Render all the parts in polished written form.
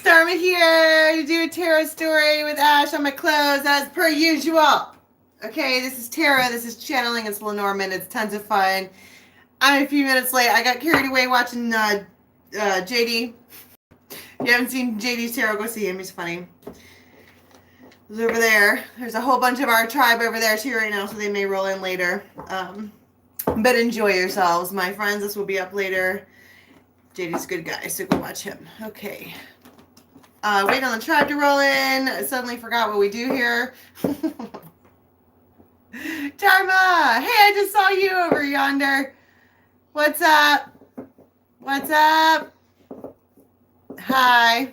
Dharma here to do a tarot story with Ash on my clothes as per usual. Okay, this is tarot, this is channeling, it's Lenormand, it's tons of fun. I'm a few minutes late. I got carried away watching JD. If you haven't seen JD's tarot, go see him, he's funny. He's over there. There's a whole bunch of our tribe over there too right now, so they may roll in later. But enjoy yourselves, my friends. This will be up later. JD's a good guy, so go watch him. Okay. Wait on the tribe to roll in. I suddenly forgot what we do here. Dharma! Hey, I just saw you over yonder. What's up? What's up? Hi.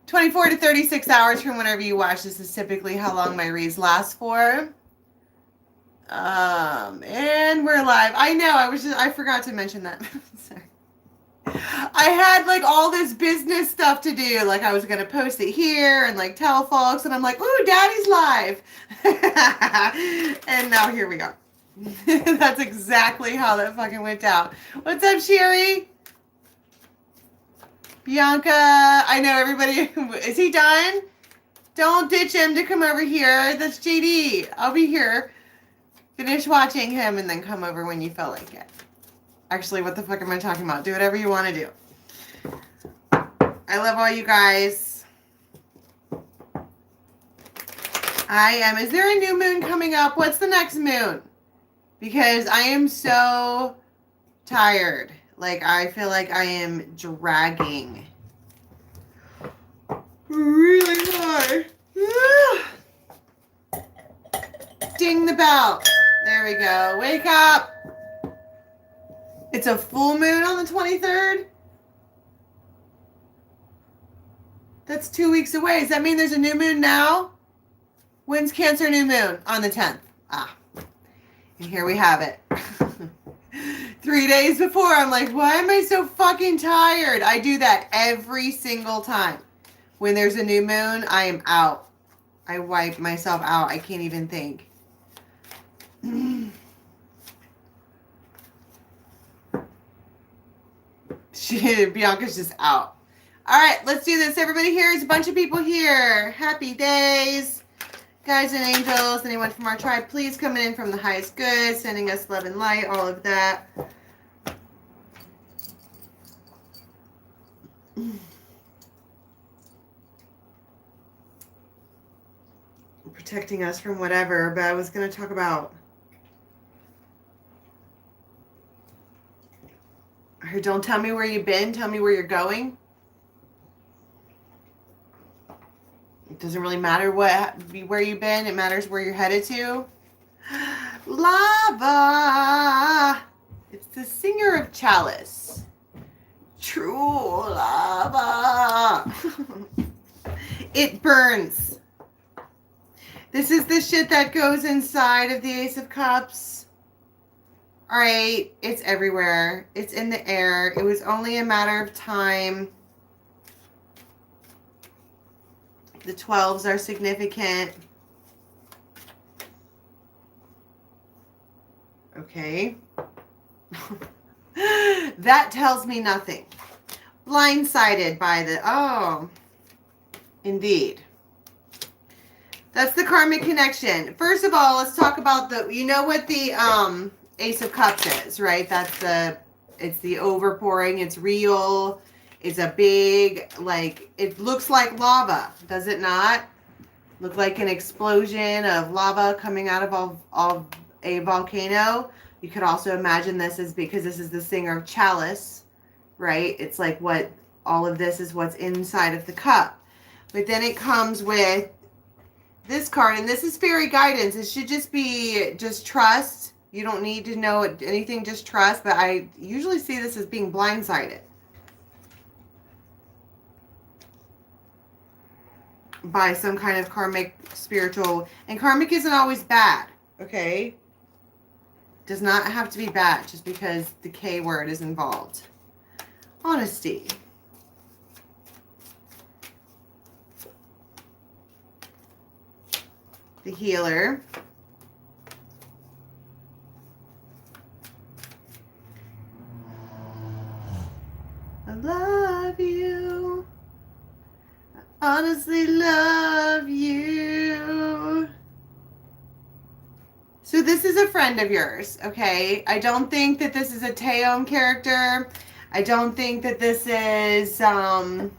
24 to 36 hours from whenever you watch. This is typically how long my reads last for. And we're live. I know, I forgot to mention that. Sorry. I had like all this business stuff to do. Like I was going to post it here and like tell folks. And I'm like, ooh, daddy's live. And now here we are. That's exactly how that fucking went down. What's up, Sherry? Bianca, I know everybody. Is he done? Don't ditch him to come over here. That's JD. I'll be here. Finish watching him and then come over when you feel like it. Actually, what the fuck am I talking about? Do whatever you want to do. I love all you guys. Is there a new moon coming up? What's the next moon? Because I am so tired. Like, I feel like I am dragging really hard. Ding the bell. There we go. Wake up. It's a full moon on the 23rd? That's 2 weeks away. Does that mean there's a new moon now? When's Cancer new moon? On the 10th. Ah. And here we have it. 3 days before, I'm like, why am I so fucking tired? I do that every single time. When there's a new moon, I am out. I wipe myself out. I can't even think. Bianca's just out. All right, let's do this. Everybody here is a bunch of people here. Happy days. Guys and angels, anyone from our tribe, please coming in from the highest good, sending us love and light, all of that. Protecting us from whatever, but I was going to talk about... Don't tell me where you've been, tell me where you're going. It doesn't really matter where you've been, it matters where you're headed to. Lava! It's the singer of Chalice. True lava. It burns. This is the shit that goes inside of the Ace of Cups. All right, it's everywhere. It's in the air. It was only a matter of time. The 12s are significant. Okay. That tells me nothing. Blindsided by the... Oh, indeed. That's the karmic connection. First of all, let's talk about the... You know what the Ace of Cups is, right? It's the overpouring. It's real. It's a big, like, it looks like lava. Does it not? Look like an explosion of lava coming out of a volcano. You could also imagine this is because this is the singer of Chalice, right? It's like what all of this is what's inside of the cup. But then it comes with this card, and this is fairy guidance. It should just be trust. You don't need to know anything, just trust. But I usually see this as being blindsided by some kind of karmic, spiritual, and karmic isn't always bad, okay? Does not have to be bad just because the K word is involved. Honesty. The healer. I love you. honestly love you. So this is a friend of yours, okay? I don't think that this is a Teom character. I don't think that this is, I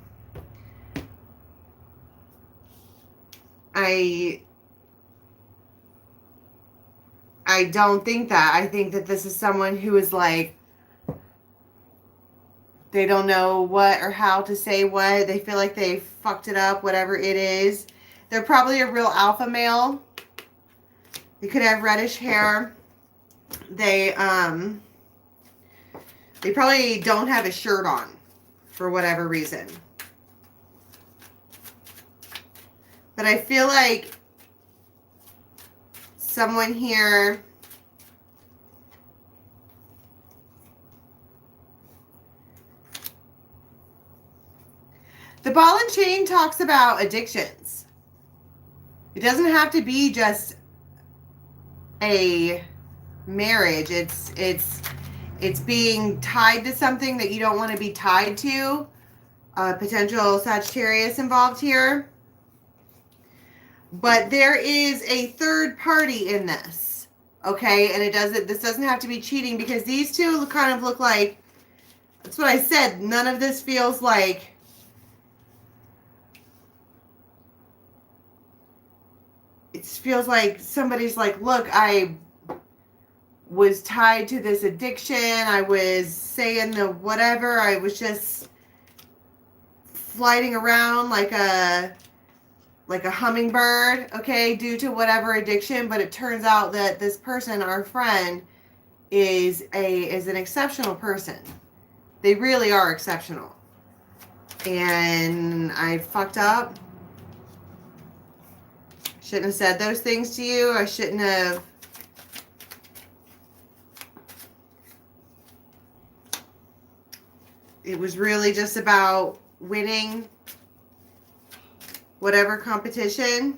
don't think that. I think that this is someone who is like, they don't know what or how to say what. They feel like they fucked it up, whatever it is. They're probably a real alpha male. They could have reddish hair. They probably don't have a shirt on for whatever reason. But I feel like someone here the ball and chain talks about addictions. It doesn't have to be just a marriage. It's being tied to something that you don't want to be tied to. Potential Sagittarius involved here. But there is a third party in this, okay? And this doesn't have to be cheating, because these two kind of look like, that's what I said, none of this feels like it feels like somebody's like, look, I was tied to this addiction. I was saying the whatever. I was just flying around like a hummingbird, okay, due to whatever addiction. But it turns out that this person, our friend, is an exceptional person. They really are exceptional. And I fucked up. Shouldn't have said those things to you. I shouldn't have. It was really just about winning whatever competition.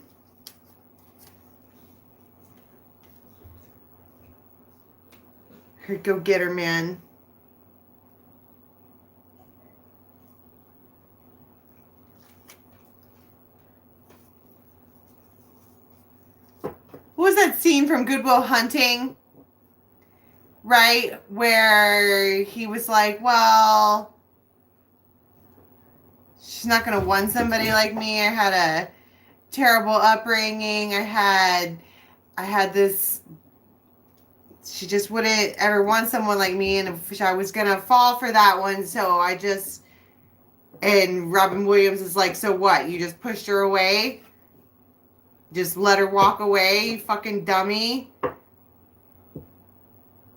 Go get her, man. What was that scene from Good Will Hunting? Right? Where he was like, well, she's not going to want somebody like me. I had a terrible upbringing. I had this, she just wouldn't ever want someone like me. And if I was going to fall for that one. So and Robin Williams is like, so what? You just pushed her away? Just let her walk away, you fucking dummy.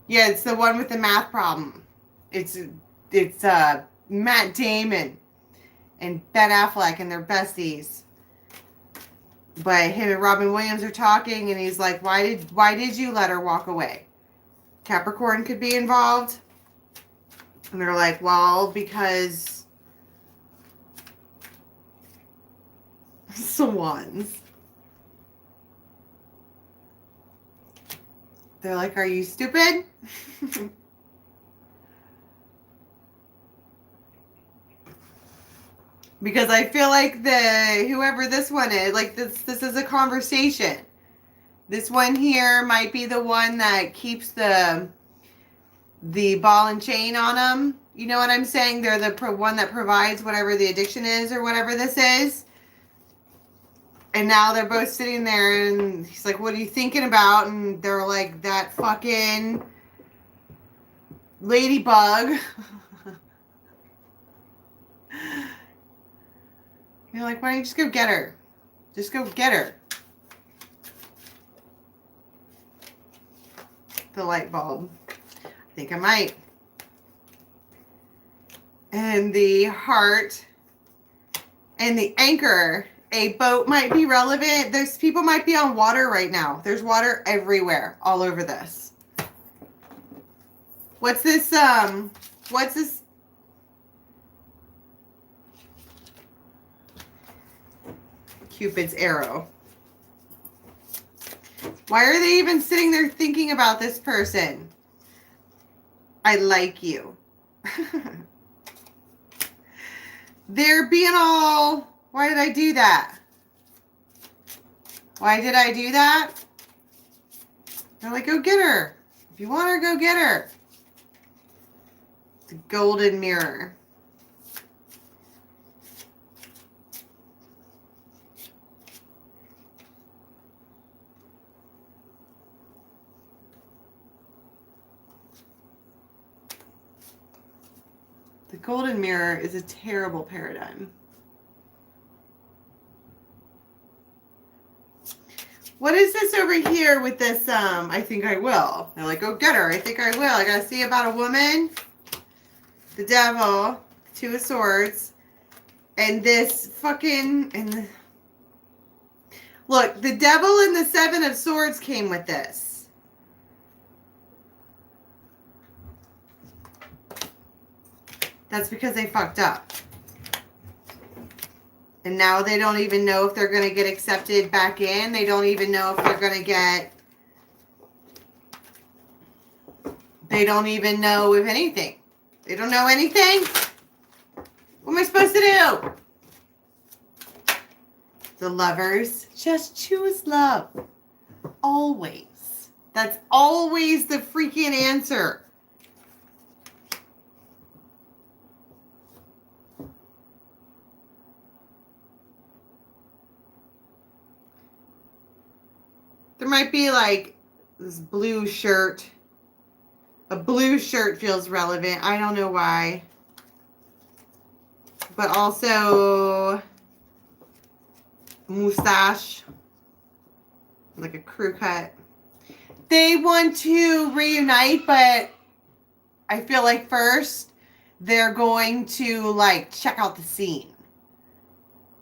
Yeah, it's the one with the math problem. It's Matt Damon and Ben Affleck, and they're besties. But him and Robin Williams are talking, and he's like, why did you let her walk away? Capricorn could be involved. And they're like, well, because swans. They're like, are you stupid? Because I feel like whoever this one is, like this is a conversation. This one here might be the one that keeps the ball and chain on them. You know what I'm saying? They're the one that provides whatever the addiction is or whatever this is. And now they're both sitting there, and he's like, what are you thinking about? And they're like, that fucking ladybug. You're like, why don't you just go get her? Just go get her. The light bulb. I think I might. And the heart. And the anchor. A boat might be relevant. There's people might be on water right now. There's water everywhere, all over this. What's this? Cupid's arrow. Why are they even sitting there thinking about this person? I like you. They're being all Why did I do that? Why did I do that? They're like, go get her. If you want her, go get her. The golden mirror. The golden mirror is a terrible paradigm. What is this over here with this, I think I will. They're like, go get her. I think I will. I gotta see about a woman, the devil, Two of Swords, and this fucking, look, the devil and the Seven of Swords came with this. That's because they fucked up. And now they don't even know if they're going to get accepted back in. They don't even know if they're going to get... They don't even know if anything. They don't know anything? What am I supposed to do? The Lovers. Just choose love. Always. That's always the freaking answer. There might be like this blue shirt. A blue shirt feels relevant. I don't know why. But also mustache. Like a crew cut. They want to reunite, but I feel like first they're going to like check out the scene.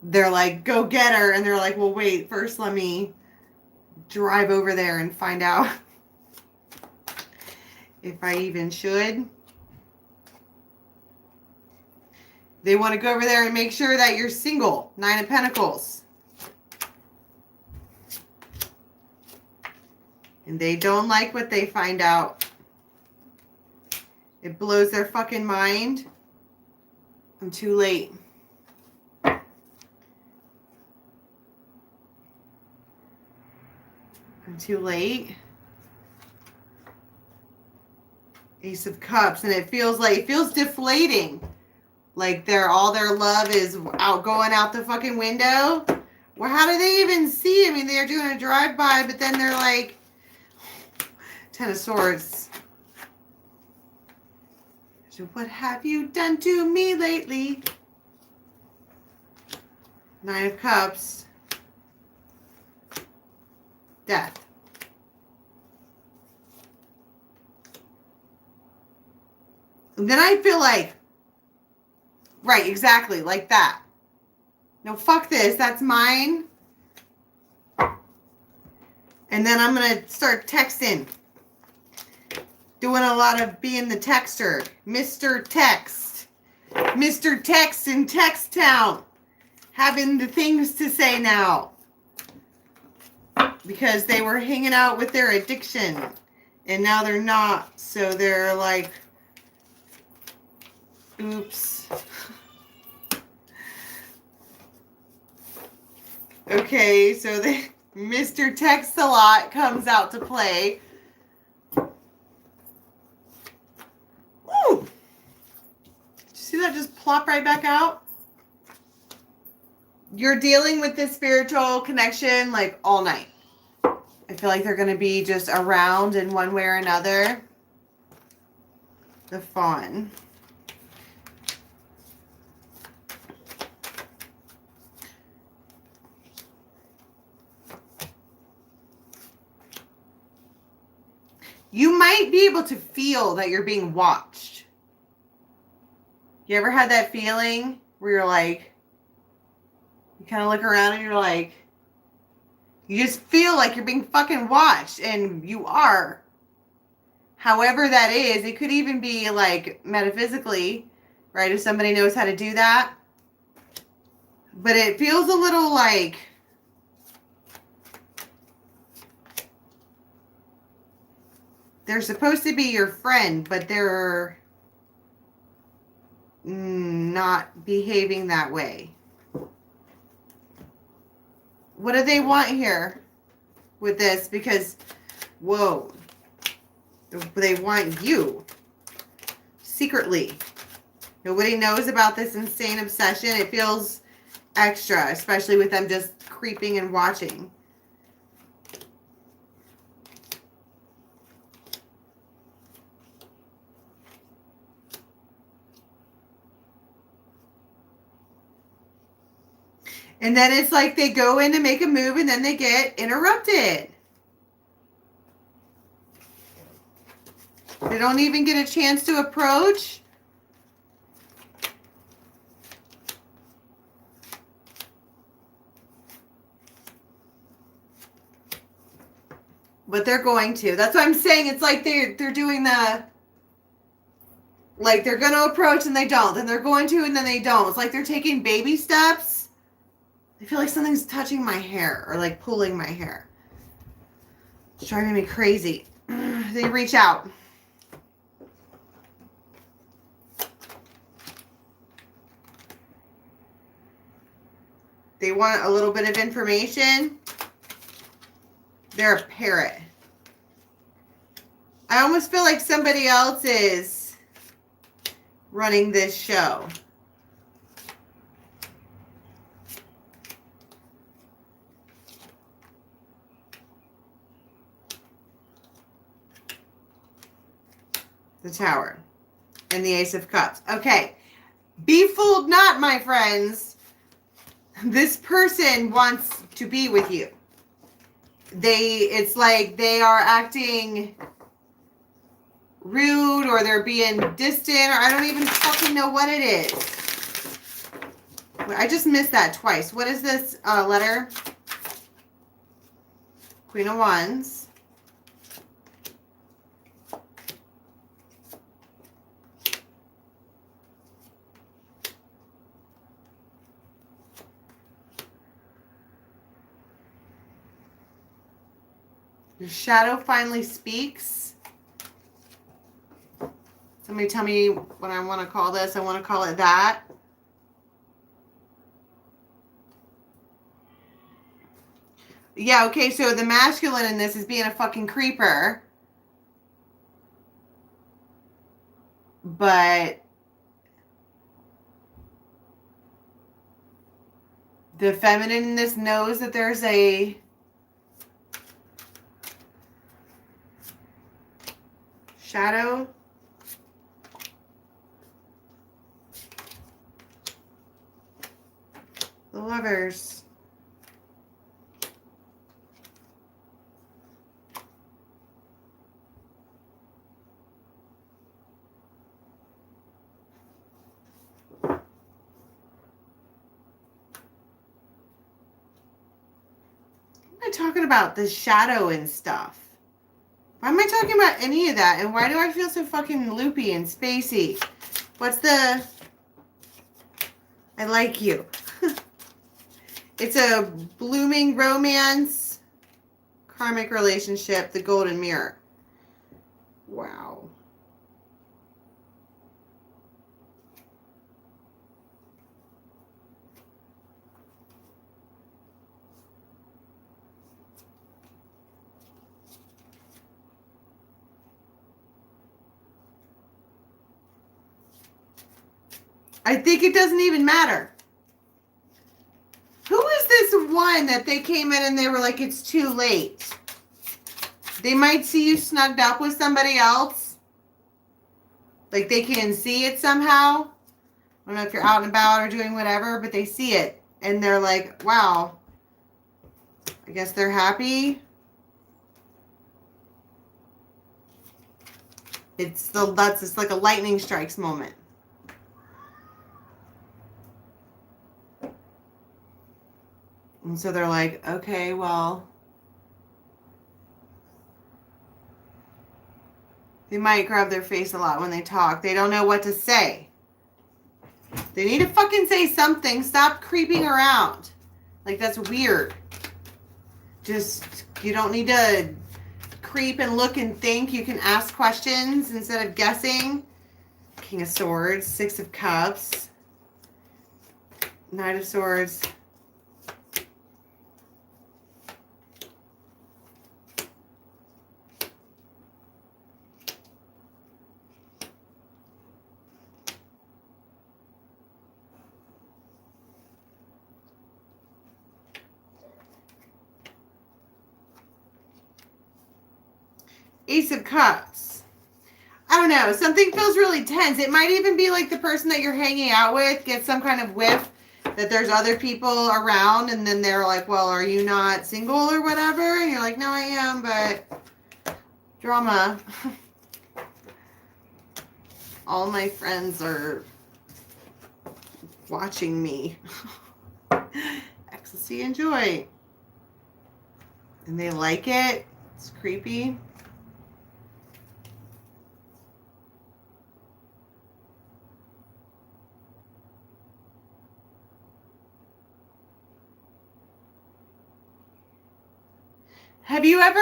They're like, go get her. And they're like, well, wait, first let me drive over there and find out if I even should. They want to go over there and make sure that you're single. Nine of Pentacles. And they don't like what they find out. It blows their fucking mind. I'm too late. Too late. Ace of Cups, and it feels deflating. Like all their love is going out the fucking window. Well, how do they even see? I mean, they're doing a drive-by, but then they're like, Ten of Swords. So what have you done to me lately? Nine of Cups. Death. And then I feel like, right, exactly, like that. No, fuck this, that's mine. And then I'm going to start texting. Doing a lot of being the texter. Mr. Text. Mr. Text in Text Town. Having the things to say now. Because they were hanging out with their addiction. And now they're not. So they're like, oops. Okay, so Mr. Text-a-Lot comes out to play. Woo! Did you see that just plop right back out? You're dealing with this spiritual connection like all night. I feel like they're going to be just around in one way or another. The Fawn. You might be able to feel that you're being watched. You ever had that feeling where you're like, you kind of look around and you're like, you just feel like you're being fucking watched, and you are. However that is, it could even be like metaphysically, right? If somebody knows how to do that. But it feels a little like they're supposed to be your friend, but they're not behaving that way. What do they want here with this? Because, whoa, they want you secretly. Nobody knows about this insane obsession. It feels extra, especially with them just creeping and watching. And then it's like they go in to make a move and then they get interrupted. They don't even get a chance to approach. But they're going to. That's what I'm saying. It's like they're doing the... Like they're going to approach and they don't. Then they're going to and then they don't. It's like they're taking baby steps. I feel like something's touching my hair or like pulling my hair. It's driving me crazy. They reach out. They want a little bit of information. They're a parrot. I almost feel like somebody else is running this show. The Tower and the Ace of Cups. Okay. Be fooled not, my friends. This person wants to be with you. It's like they are acting rude or they're being distant or I don't even fucking know what it is. I just missed that twice. What is this letter? Queen of Wands. Your shadow finally speaks. Somebody tell me what I want to call this. I want to call it that. Yeah, okay, so the masculine in this is being a fucking creeper. But the feminine in this knows that there's a shadow. The Lovers. I'm not talking about the shadow and stuff. Why am I talking about any of that? And why do I feel so fucking loopy and spacey? What's the... I like you. It's a blooming romance, karmic relationship, the golden mirror. Wow. I think it doesn't even matter. Who is this one that they came in and they were like, it's too late? They might see you snugged up with somebody else. Like they can see it somehow. I don't know if you're out and about or doing whatever, but they see it. And they're like, wow. I guess they're happy. It's like a lightning strikes moment. And so they're like, okay, well, they might grab their face a lot when they talk. They don't know what to say. They need to fucking say something. Stop creeping around. Like, that's weird. Just, you don't need to creep and look and think. You can ask questions instead of guessing. King of Swords, Six of Cups, Knight of Swords. Ace of Cups. I don't know. Something feels really tense. It might even be like the person that you're hanging out with gets some kind of whiff that there's other people around, and then they're like, well, are you not single or whatever? And you're like, no, I am, but drama. All my friends are watching me. Ecstasy and joy. And they like it. It's creepy. Have you ever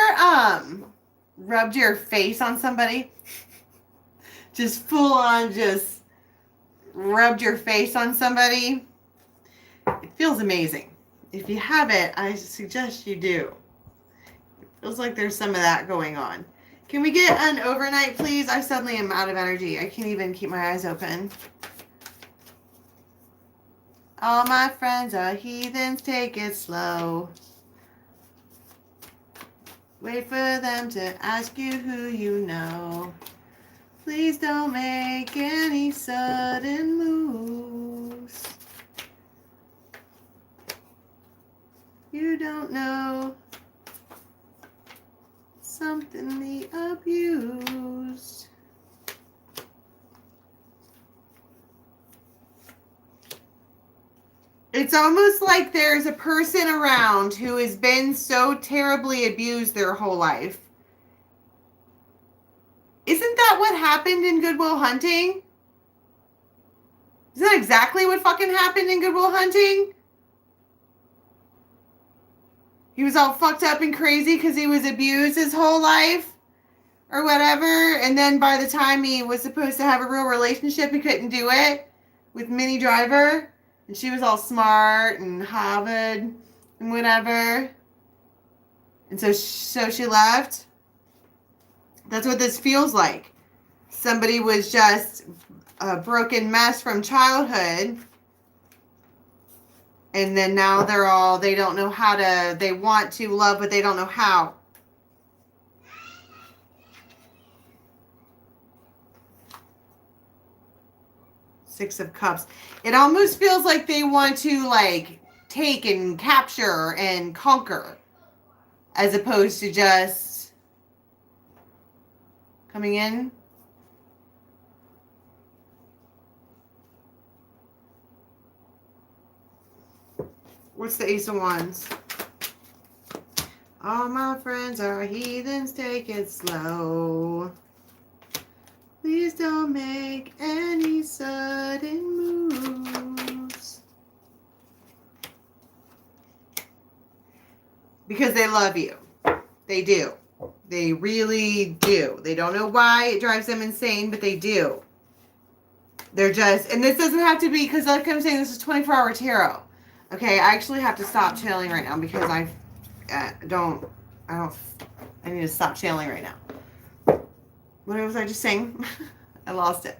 rubbed your face on somebody? Just full on just rubbed your face on somebody? It feels amazing. If you haven't, I suggest you do. It feels like there's some of that going on. Can we get an overnight, please? I suddenly am out of energy. I can't even keep my eyes open. All my friends are heathens, take it slow. Wait for them to ask you who you know. Please don't make any sudden moves. You don't know something they abused. It's almost like there's a person around who has been so terribly abused their whole life. Isn't that what happened in Good Will Hunting? Isn't that exactly what fucking happened in Good Will Hunting? He was all fucked up and crazy because he was abused his whole life or whatever. And then by the time he was supposed to have a real relationship, he couldn't do it with Minnie Driver. And she was all smart and Harvard and whatever. And so she left. That's what this feels like. Somebody was just a broken mess from childhood. And then now they don't know how to, they want to love, but they don't know how. Six of Cups. It almost feels like they want to like take and capture and conquer as opposed to just coming in. What's the Ace of Wands? All my friends are heathens, take it slow. Please don't make any sudden moves. Because they love you. They do. They really do. They don't know why it drives them insane, but they do. They're just, and this doesn't have to be, because like I'm saying, this is 24-hour tarot. Okay, I actually have to stop channeling right now because I need to stop channeling right now. What was I just saying? I lost it.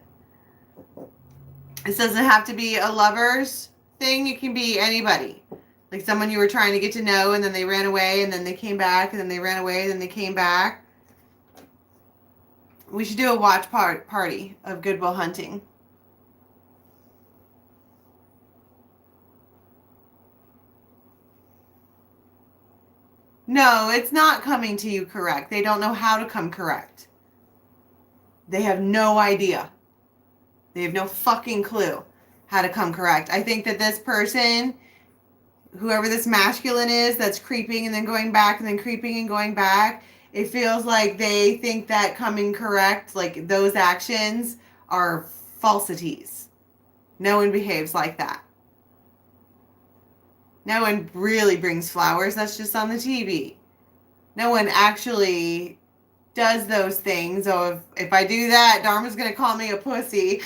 This doesn't have to be a lover's thing. It can be anybody. Like someone you were trying to get to know and then they ran away and then they came back and then they ran away and then they came back. We should do a watch party of Good Will Hunting. No, it's not coming to you correct. They don't know how to come correct. They have no idea. They have no fucking clue how to come correct. I think that this person, whoever this masculine is, that's creeping and then going back and then creeping and going back, it feels like they think that coming correct, like those actions are falsities. No one behaves like that. No one really brings flowers. That's just on the TV. No one actually does those things. Oh, if I do that, Dharma's going to call me a pussy.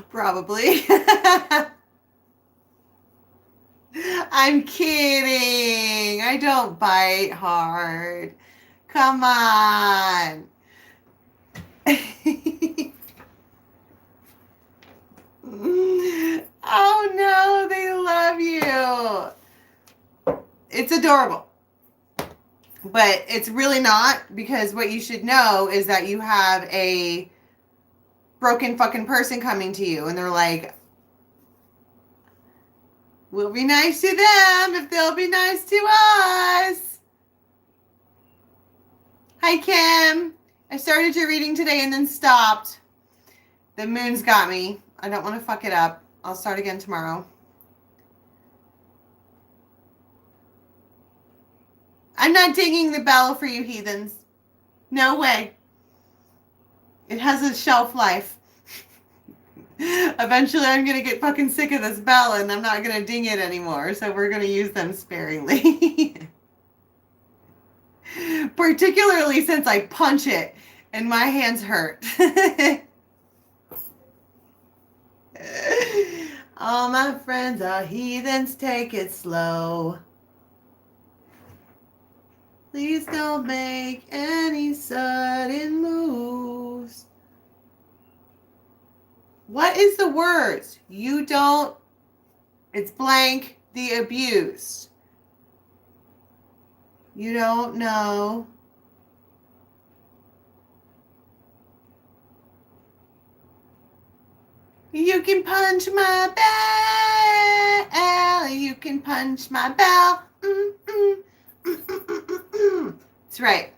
Probably. I'm kidding. I don't bite hard. Come on. Oh no, they love you. It's adorable. But it's really not, because what you should know is that you have a broken fucking person coming to you, and they're like, we'll be nice to them if they'll be nice to us. Hi, Kim. I started your reading today and then stopped. The moon's got me. I don't want to fuck it up. I'll start again tomorrow. I'm not dinging the bell for you heathens. No way. It has a shelf life. Eventually I'm going to get fucking sick of this bell and I'm not going to ding it anymore. So we're going to use them sparingly. Particularly since I punch it and my hands hurt. All my friends are heathens, take it slow. Please don't make any sudden moves. What is the words? You don't, it's blank, the abused. You don't know. You can punch my bell. You can punch my bell. That's right.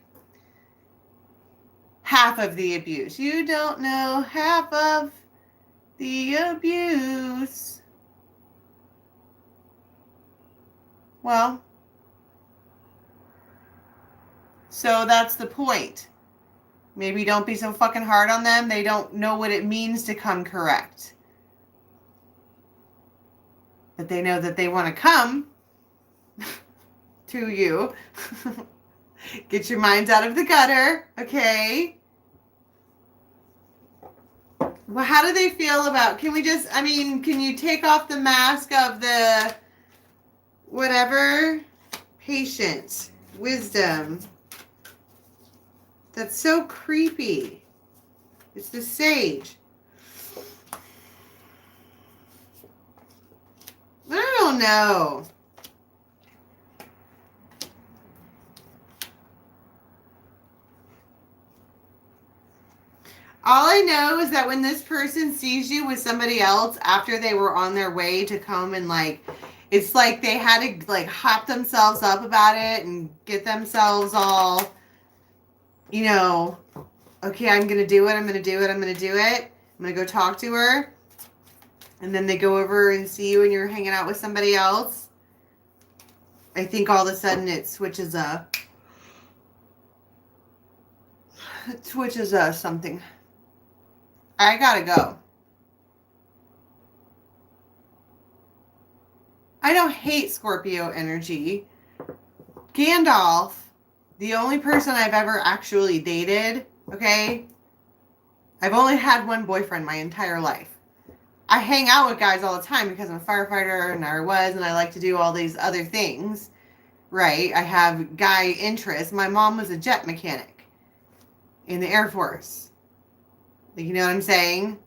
Half of the abuse. You don't know half of the abuse. Well, so that's the point. Maybe don't be so fucking hard on them. They don't know what it means to come correct. But they know that they want to come to you. Get your minds out of the gutter, okay? Well, how do they feel about, can you take off the mask of the whatever? Patience, wisdom. That's so creepy. It's the sage. I don't know. All I know is that when this person sees you with somebody else after they were on their way to come and it's like they had to hop themselves up about it and get themselves all, okay, I'm going to do it. I'm going to do it. I'm going to do it. I'm going to go talk to her. And then they go over and see you and you're hanging out with somebody else. I think all of a sudden it switches something. I gotta go. I don't hate Scorpio energy. Gandalf, the only person I've ever actually dated, okay? I've only had one boyfriend my entire life. I hang out with guys all the time because I'm a firefighter and I like to do all these other things, right? I have guy interests. My mom was a jet mechanic in the Air Force. You know what I'm saying?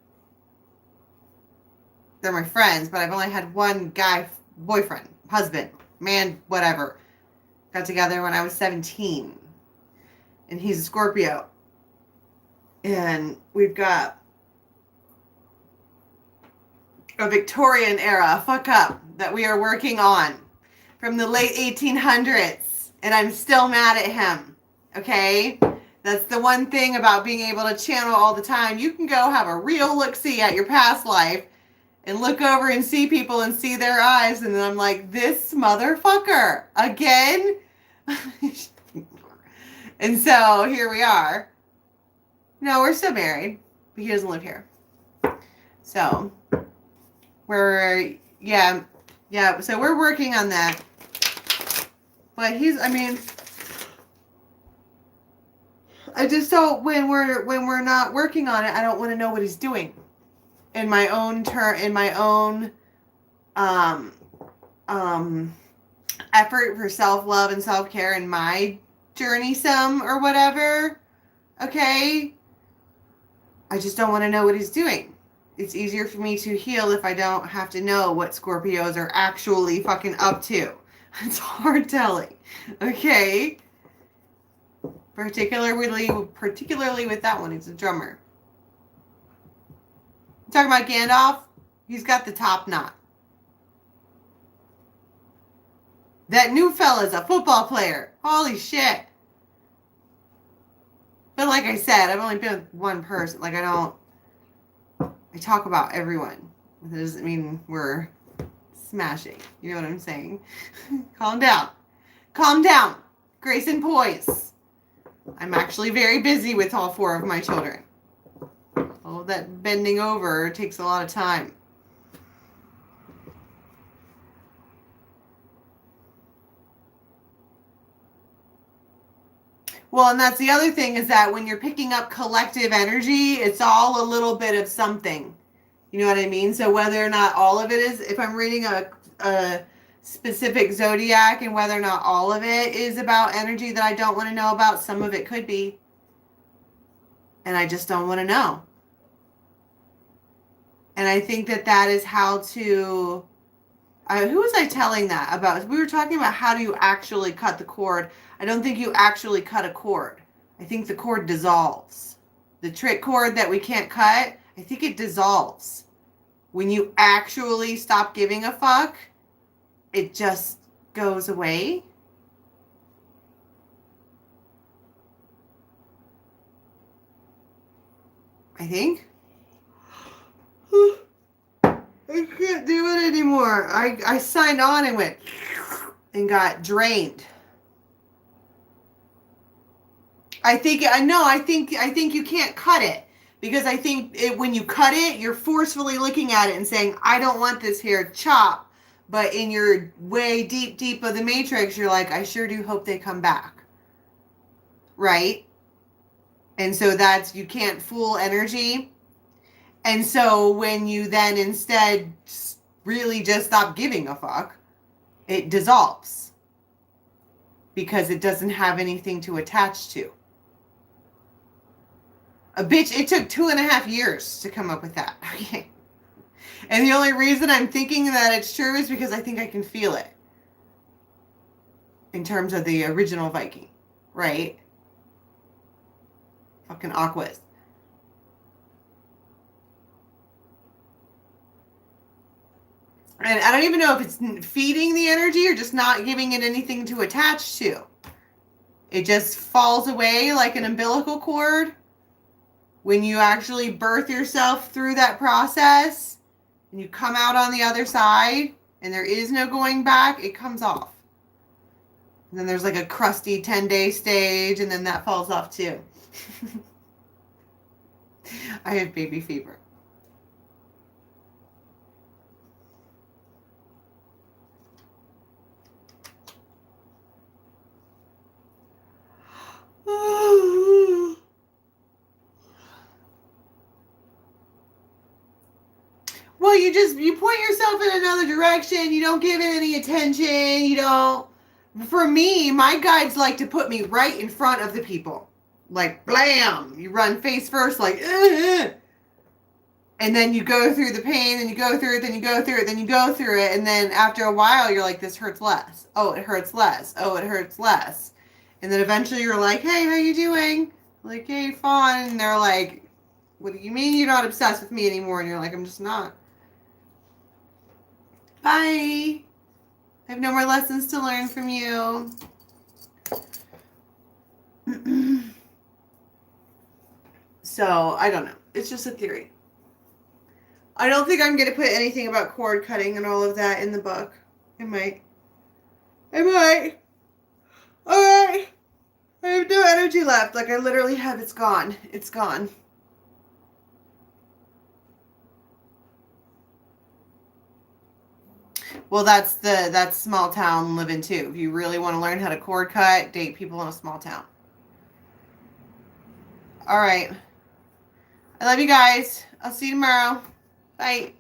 They're my friends, but I've only had one guy boyfriend, husband, man, whatever. Got together when I was 17. And he's a Scorpio. And we've got a Victorian era fuck up that we are working on from the late 1800s. And I'm still mad at him. Okay? That's the one thing about being able to channel all the time. You can go have a real look-see at your past life and look over and see people and see their eyes. And then I'm like, this motherfucker again? And so here we are. No, we're still married, but he doesn't live here. So so we're working on that. But I just don't, when we're not working on it, I don't want to know what he's doing in my own effort for self-love and self-care in my journey or whatever. Okay? I just don't want to know what he's doing. It's easier for me to heal if I don't have to know what Scorpios are actually fucking up to. It's hard telling. Okay? Particularly with that one. He's a drummer. Talking about Gandalf? He's got the top knot. That new fella's a football player. Holy shit. But like I said, I've only been with one person. Like, I talk about everyone. That doesn't mean we're smashing. You know what I'm saying? Calm down. Calm down. Grace and poise. I'm actually very busy with all 4 of my children. All that bending over takes a lot of time. Well, and that's the other thing, is that when you're picking up collective energy, it's all a little bit of something. You know what I mean? So whether or not all of it is, if I'm reading a specific zodiac, and whether or not all of it is about energy that I don't want to know about, some of it could be. And I just don't want to know. And I think that is how to... who was I telling that about? We were talking about how do you actually cut the cord. I don't think you actually cut a cord. I think the cord dissolves. The trick cord that we can't cut, I think it dissolves. When you actually stop giving a fuck, it just goes away. I think. I can't do it anymore. I signed on and went and got drained. I think you can't cut it, because I think when you cut it, you're forcefully looking at it and saying, I don't want this hair chopped. But in your way deep of the matrix, you're like, I sure do hope they come back. Right? And so you can't fool energy. And so when you then instead really just stop giving a fuck, it dissolves. Because it doesn't have anything to attach to. It took 2.5 years to come up with that. Okay. And the only reason I'm thinking that it's true is because I think I can feel it. In terms of the original Viking. Right? Fucking Aquas. And I don't even know if it's feeding the energy or just not giving it anything to attach to. It just falls away like an umbilical cord. When you actually birth yourself through that process and you come out on the other side and there is no going back, it comes off. And then there's like a crusty 10-day stage, and then that falls off too. I have baby fever. Well, you point yourself in another direction. You don't give it any attention. You don't. For me, my guides like to put me right in front of the people. Like, blam. You run face first, like, ugh. And then you go through the pain, then you go through it, then you go through it, then you go through it. And then after a while, you're like, this hurts less. Oh, it hurts less. Oh, it hurts less. And then eventually you're like, hey, how you doing? Like, hey, fine. And they're like, what do you mean you're not obsessed with me anymore? And you're like, I'm just not. Bye. I have no more lessons to learn from you. So, I don't know. It's just a theory. I don't think I'm going to put anything about cord cutting and all of that in the book. I might. Alright. I have no energy left. Like, I literally have. It's gone. It's gone. Well, that's small town living too. If you really want to learn how to cord cut, date people in a small town. All right. I love you guys. I'll see you tomorrow. Bye.